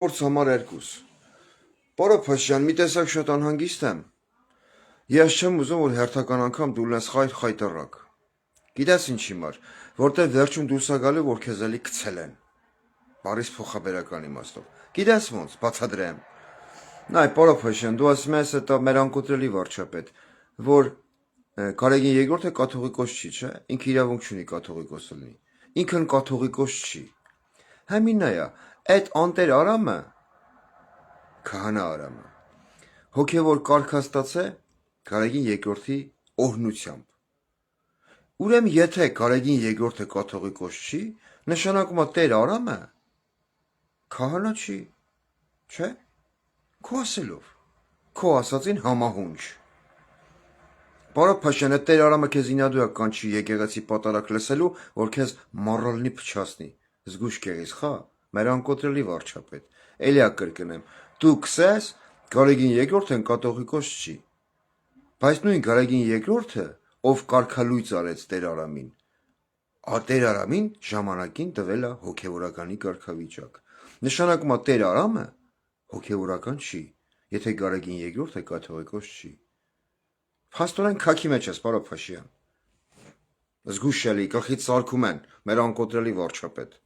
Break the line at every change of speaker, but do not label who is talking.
Գործ համար 2 Պարոն Փաշյան, մի տեսակ շատ անհանգիստ եմ։ Ես չեմ ուզում, որ հերթական անգամ դու լես խայտառակ։ Գիտես ինչ հիմար, որտեղ վերջում դուրս է գալու, որ քեզ էլի գցել են։ Բարիս փոխաբերական իմաստով։ Գիտես ոնց, բացատրեմ։ Նայ, պարոն Փաշյան, դու ասում ես դա մեր անկոտրելի վարչապետ, որ Գարեգին երկրորդը կաթողիկոս չի, չէ՞։ Ինքը իրավունք չունի կաթողիկոս լինի։ Ինքն կաթողիկոս չի։ Համին նայա, այդ անտեր Արամը Քահանա Արամը հոգևոր կարգաստաց է Գարեգին երկրորդի օրհնությամբ։ Ուրեմն եթե Գարեգին երկրորդը կաթողիկոս չի, նշանակում է Տեր Արամը քահանա չի, չէ՞։ Քո ասելով, քո ասածին համահունչ։ Պարոն Փաշյան, այդ Տեր Արամը քեզ ինադու է կանչի եկեղեցի պատարակ լսելու, որ քեզ մառալնի փչացնի։ Զգուշ կեղիս, խա, մեր անկոտրելի վարչապետ։ Էլի կրկնեմ, դու քսես Գարեգին երկրորդն կաթողիկոս չի։ Բայց նույն Գարեգին երկրորդը, ով կարգալույծ արեց Տեր Արամին, Տեր Արամին ժամանակին տվել է հոգևորականի կարգավիճակ։ Նշանակում է Տեր Արամը հոգևորական չի, եթե Գարեգին երկրորդը կաթողիկոս չի։ Փաստորեն քաքի մեջ ես, պարոն Փաշյան։ Զգուշ էլի, գլխից սարքում են մեր անկոտրելի վարչապետ։